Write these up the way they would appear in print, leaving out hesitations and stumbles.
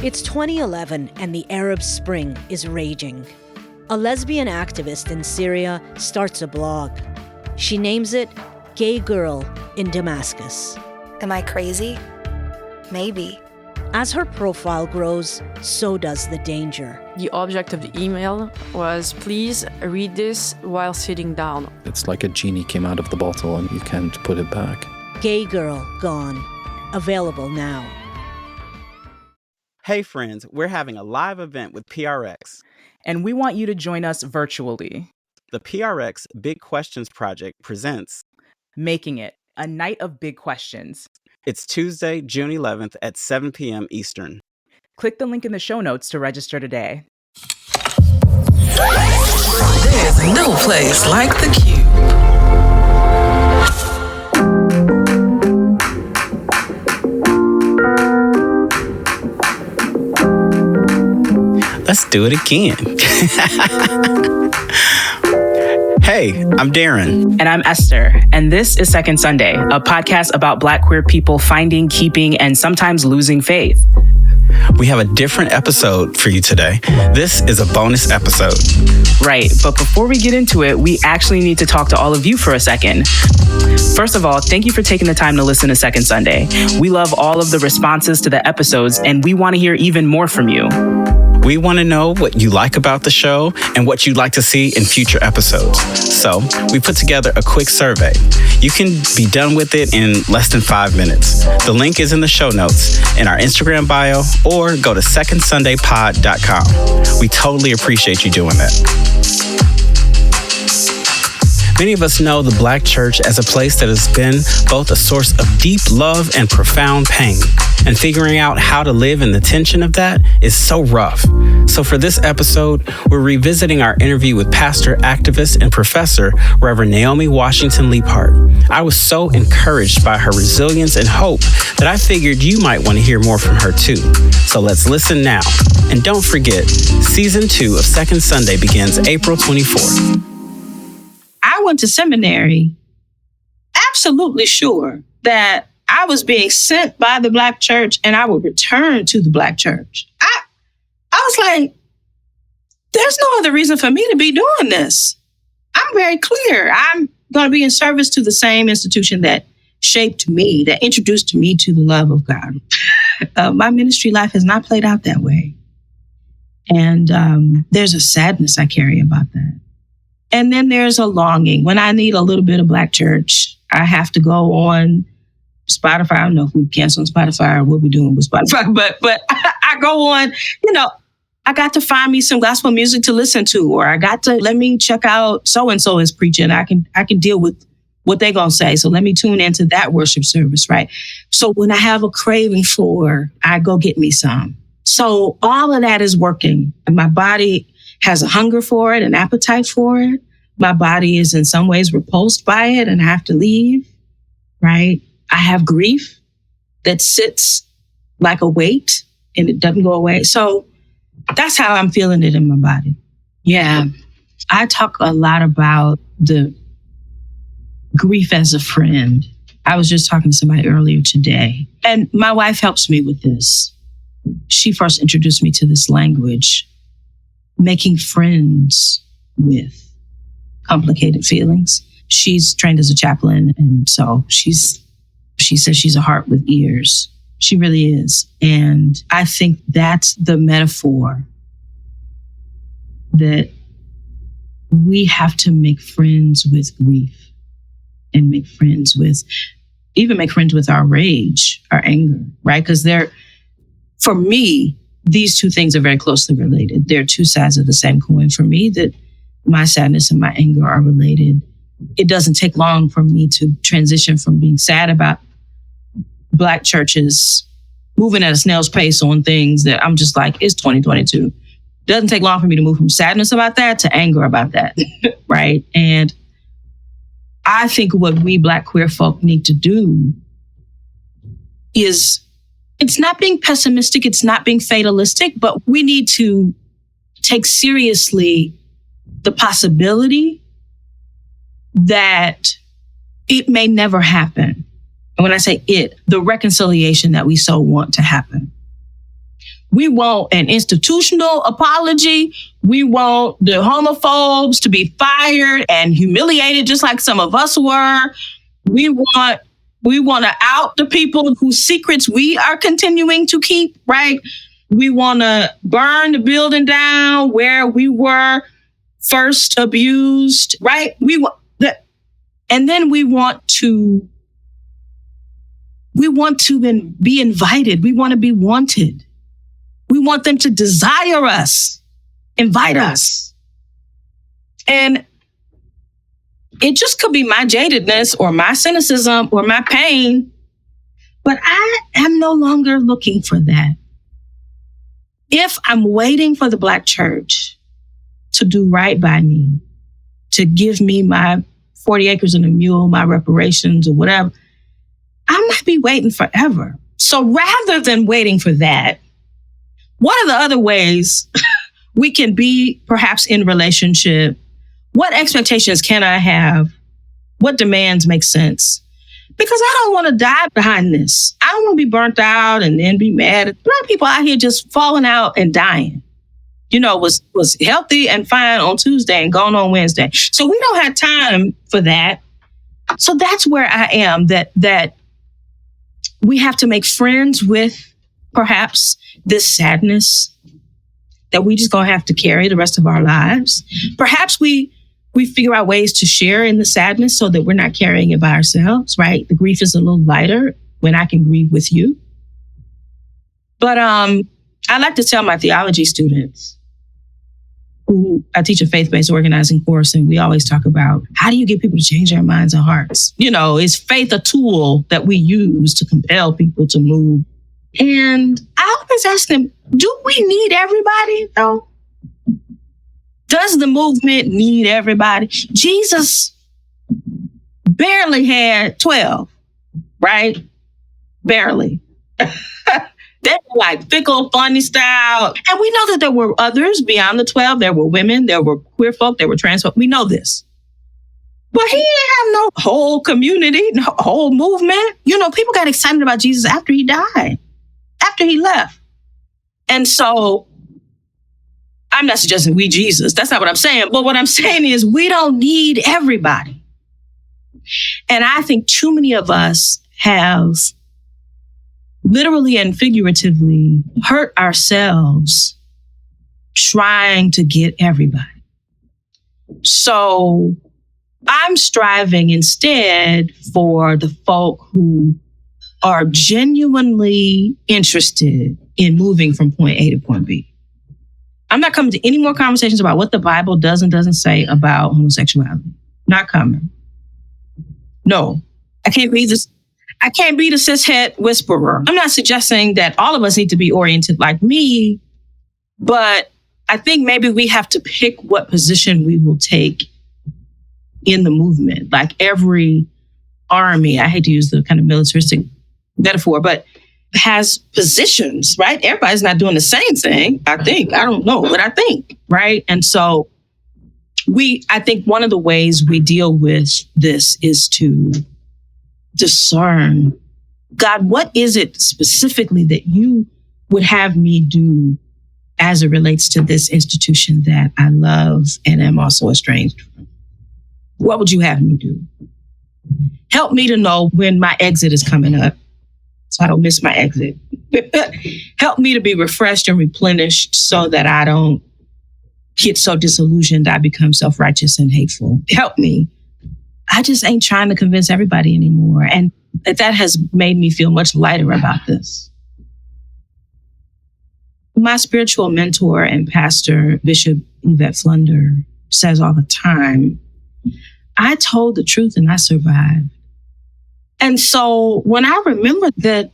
It's 2011 and the Arab Spring is raging. A lesbian activist in Syria starts a blog. She names it Gay Girl in Damascus. Am I crazy? Maybe. As her profile grows, so does the danger. The object of the email was, please read this while sitting down. It's like a genie came out of the bottle and you can't put it back. Gay Girl Gone. Available now. Hey friends, we're having a live event with PRX. And we want you to join us virtually. The PRX Big Questions Project presents Making It, a night of big questions. It's Tuesday, June 11th at 7 p.m. Eastern. Click the link in the show notes to register today. There's no place like the Cube. Let's do it again. Hey, I'm Darren. And I'm Esther. And this is Second Sunday, a podcast about Black queer people finding, keeping, and sometimes losing faith. We have a different episode for you today. This is a bonus episode. Right, but before we get into it, we actually need to talk to all of you for a second. First of all, thank you for taking the time to listen to Second Sunday. We love all of the responses to the episodes, and we want to hear even more from you. We want to know what you like about the show and what you'd like to see in future episodes. So we put together a quick survey. You can be done with it in less than 5 minutes. The link is in the show notes, in our Instagram bio, or go to secondsundaypod.com. We totally appreciate you doing that. Many of us know the Black church as a place that has been both a source of deep love and profound pain. And figuring out how to live in the tension of that is so rough. So for this episode, we're revisiting our interview with pastor, activist, and professor, Reverend Naomi Washington-Leapheart. I was so encouraged by her resilience and hope that I figured you might want to hear more from her too. So let's listen now. And don't forget, season 2 of Second Sunday begins April 24th. I went to seminary absolutely sure that I was being sent by the Black church and I would return to the Black church. I was like, there's no other reason for me to be doing this. I'm very clear. I'm going to be in service to the same institution that shaped me, that introduced me to the love of God. My ministry life has not played out that way. And there's a sadness I carry about that. And then there's a longing. When I need a little bit of Black church, I have to go on Spotify. I don't know if we cancel on Spotify or what we're doing with Spotify, but I go on, I got to find me some gospel music to listen to, or I got to, let me check out so-and-so is preaching. I can deal with what they're going to say. So let me tune into that worship service, right? So when I have a craving for, I go get me some. So all of that is working. My body has a hunger for it, an appetite for it. My body is in some ways repulsed by it and I have to leave, right? I have grief that sits like a weight and it doesn't go away. So that's how I'm feeling it in my body. Yeah. I talk a lot about the grief as a friend. I was just talking to somebody earlier today, and my wife helps me with this. She first introduced me to this language, making friends with complicated feelings. She's trained as a chaplain, and so she says she's a heart with ears. She really is. And I think that's the metaphor that we have to make friends with grief and make friends with our rage, our anger, right? Because for me, these two things are very closely related. They're two sides of the same coin. For me, that my sadness and my anger are related. It doesn't take long for me to transition from being sad about Black churches moving at a snail's pace on things that I'm just like, it's 2022. Doesn't take long for me to move from sadness about that to anger about that, right? And I think what we Black queer folk need to do is, it's not being pessimistic, it's not being fatalistic, but we need to take seriously the possibility that it may never happen. And when I say it, the reconciliation that we so want to happen. We want an institutional apology. We want the homophobes to be fired and humiliated, just like some of us were. We want to out the people whose secrets we are continuing to keep, right? We want to burn the building down where we were first abused, right? And then we want to then be invited. We want to be wanted. We want them to desire us, invite us. And it just could be my jadedness or my cynicism or my pain, but I am no longer looking for that. If I'm waiting for the Black church to do right by me, to give me my 40 acres and a mule, my reparations or whatever, I might be waiting forever. So rather than waiting for that, what are the other ways we can be perhaps in relationship? What expectations can I have? What demands make sense? Because I don't want to die behind this. I don't want to be burnt out and then be mad at Black people out here just falling out and dying. Was healthy and fine on Tuesday and gone on Wednesday. So we don't have time for that. So that's where I am, that we have to make friends with perhaps this sadness that we just gonna have to carry the rest of our lives. Perhaps we figure out ways to share in the sadness so that we're not carrying it by ourselves, right? The grief is a little lighter when I can grieve with you. But I like to tell my theology students, who I teach a faith-based organizing course, and we always talk about how do you get people to change their minds and hearts? Is faith a tool that we use to compel people to move? And I always ask them, do we need everybody, though? Does the movement need everybody? Jesus barely had 12, right? Barely. They were like fickle, funny style. And we know that there were others beyond the 12. There were women, there were queer folk, there were trans folk. We know this. But he didn't have no whole community, no whole movement. People got excited about Jesus after he died, after he left. And so I'm not suggesting we Jesus. That's not what I'm saying. But what I'm saying is we don't need everybody. And I think too many of us have literally and figuratively hurt ourselves trying to get everybody. So I'm striving instead for the folk who are genuinely interested in moving from point A to point B. I'm not coming to any more conversations about what the Bible does and doesn't say about homosexuality. Not coming. No, I can't be this. I can't be the cishet whisperer. I'm not suggesting that all of us need to be oriented like me, but I think maybe we have to pick what position we will take in the movement. Like every army, I hate to use the kind of militaristic metaphor, but has positions, right? Everybody's not doing the same thing, I think. I don't know, but I think, right? And so I think one of the ways we deal with this is to discern, God, what is it specifically that you would have me do as it relates to this institution that I love and am also estranged from? What would you have me do? Help me to know when my exit is coming up so I don't miss my exit. Help me to be refreshed and replenished so that I don't get so disillusioned I become self-righteous and hateful. Help me. I just ain't trying to convince everybody anymore. And that has made me feel much lighter about this. My spiritual mentor and pastor, Bishop Yvette Flunder, says all the time, I told the truth and I survived. And so when I remember that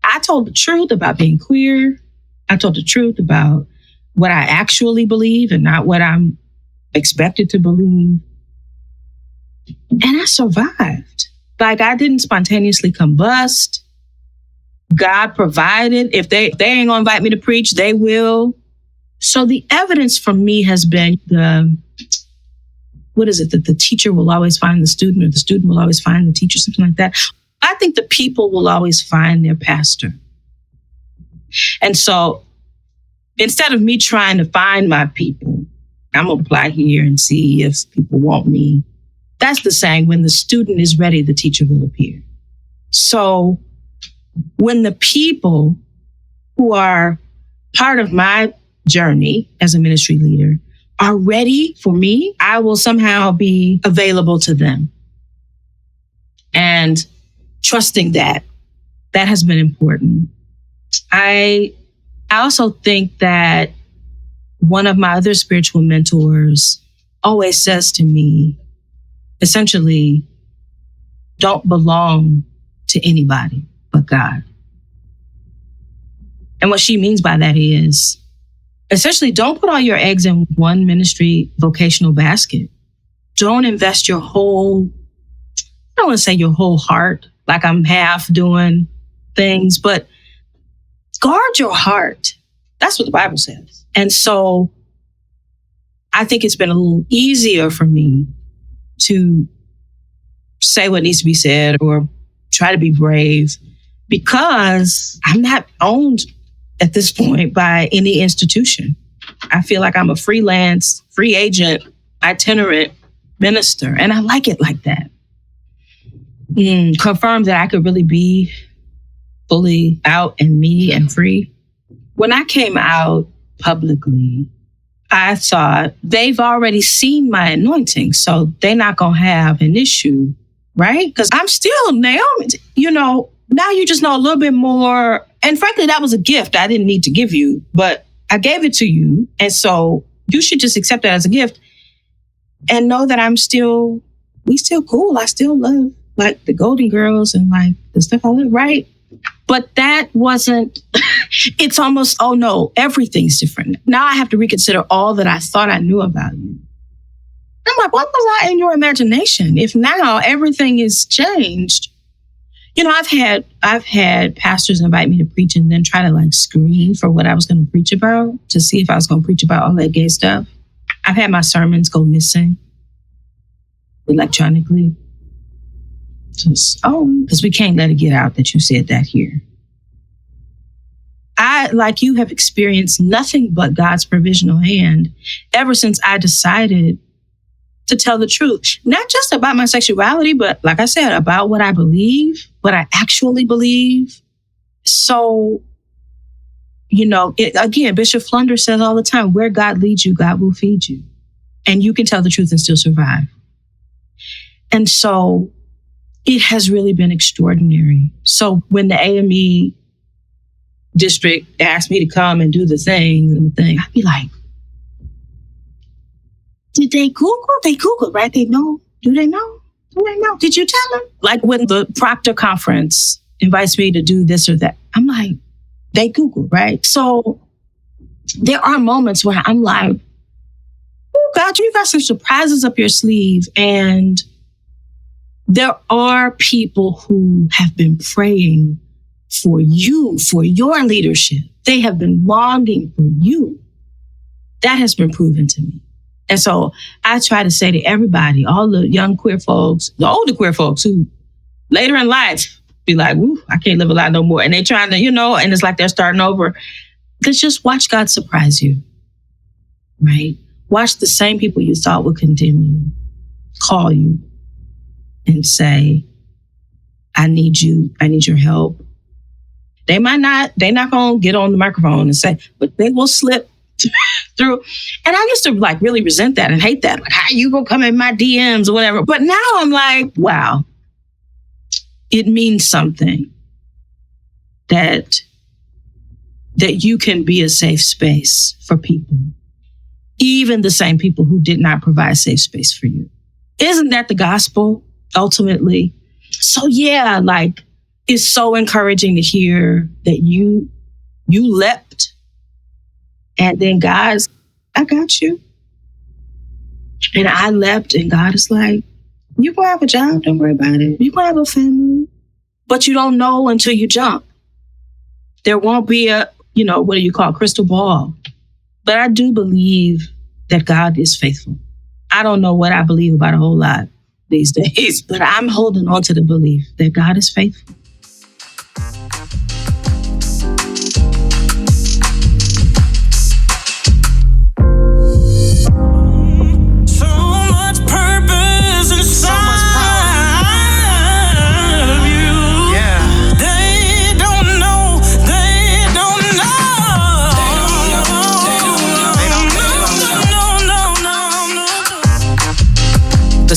I told the truth about being queer, I told the truth about what I actually believe and not what I'm expected to believe. And I survived. Like I didn't spontaneously combust. God provided. If they ain't gonna invite me to preach, they will. So the evidence from me has been that the teacher will always find the student or the student will always find the teacher, something like that. I think the people will always find their pastor. And so instead of me trying to find my people, I'm going to apply here and see if people want me. That's the saying, when the student is ready, the teacher will appear. So when the people who are part of my journey as a ministry leader are ready for me, I will somehow be available to them. And trusting that has been important. I also think that one of my other spiritual mentors always says to me, essentially, don't belong to anybody but God. And what she means by that is, essentially, don't put all your eggs in one ministry vocational basket. Don't invest your whole, I don't want to say your whole heart, like I'm half doing things, but guard your heart. That's what the Bible says. And so I think it's been a little easier for me to say what needs to be said or try to be brave, because I'm not owned at this point by any institution. I feel like I'm a freelance, free agent, itinerant minister, and I like it like that. Confirm that I could really be fully out and me and free. When I came out publicly, I thought they've already seen my anointing, so they're not going to have an issue, right? Because I'm still Naomi. Now you just know a little bit more. And frankly, that was a gift I didn't need to give you, but I gave it to you. And so you should just accept that as a gift and know that we still cool. I still love like the Golden Girls and like the stuff I love, right? But that wasn't, it's almost, oh no, everything's different. Now I have to reconsider all that I thought I knew about you. I'm like, what was I in your imagination? If now everything is changed. I've had pastors invite me to preach and then try to like screen for what I was going to preach about to see if I was going to preach about all that gay stuff. I've had my sermons go missing electronically. Because we can't let it get out that you said that here. I, like you, have experienced nothing but God's provisional hand ever since I decided to tell the truth. Not just about my sexuality, but like I said, about what I believe, what I actually believe. So, again, Bishop Flunder says all the time, where God leads you, God will feed you. And you can tell the truth and still survive. And so it has really been extraordinary. So when the AME district asked me to come and do the thing, I'd be like, did they Google? They Googled, right? They know. Do they know? Do they know? Did you tell them? Like when the Proctor conference invites me to do this or that, I'm like, they Googled, right? So there are moments where I'm like, oh God, you got some surprises up your sleeve. And there are people who have been praying for you, for your leadership. They have been longing for you. That has been proven to me. And so I try to say to everybody, all the young queer folks, the older queer folks who later in life be like, ooh, I can't live a lot no more. And they trying to, and it's like they're starting over. Let's just watch God surprise you, right? Watch the same people you thought would condemn you, call you and say, I need you. I need your help. They're not going to get on the microphone and say, but they will slip through. And I used to like really resent that and hate that. Like, how you gonna come in my DMs or whatever? But now I'm like, wow, it means something that you can be a safe space for people, even the same people who did not provide safe space for you. Isn't that the gospel ultimately? So yeah, like it's so encouraging to hear that you leapt. And then God's, I got you. And I leapt and God is like, you're going to have a job. Don't worry about it. You're going to have a family. But you don't know until you jump. There won't be a, what do you call crystal ball. But I do believe that God is faithful. I don't know what I believe about a whole lot these days, but I'm holding on to the belief that God is faithful.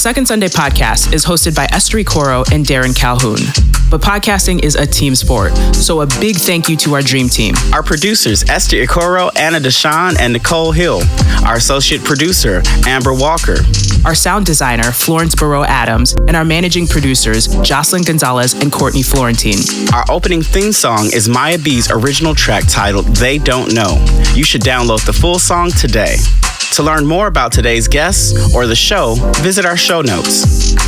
Second Sunday podcast is hosted by Esther and Darren Calhoun. But podcasting is a team sport, so a big thank you to our dream team. Our producers, Esther Ikoro, Anna DeShawn, and Nichole Hill. Our associate producer, Amber Walker. Our sound designer, Florence Adams, and our managing producers, Jocelyn Gonzales and Courtney Fleurantin. Our opening theme song is Maya B's original track titled They Don't Know. You should download the full song today. To learn more about today's guests or the show, visit our show notes.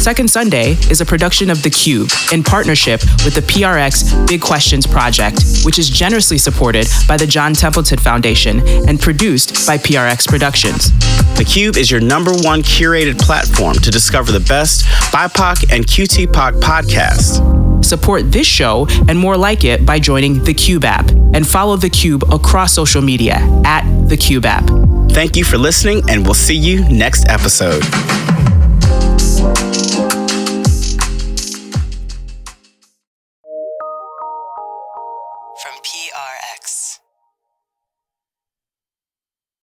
Second Sunday is a production of The Cube in partnership with the PRX Big Questions Project, which is generously supported by the John Templeton Foundation and produced by PRX Productions. The Cube is your #1 curated platform to discover the best BIPOC and QTPOC podcasts. Support this show and more like it by joining the Cube app and follow the Cube across social media at the Cube app. Thank you for listening, and we'll see you next episode.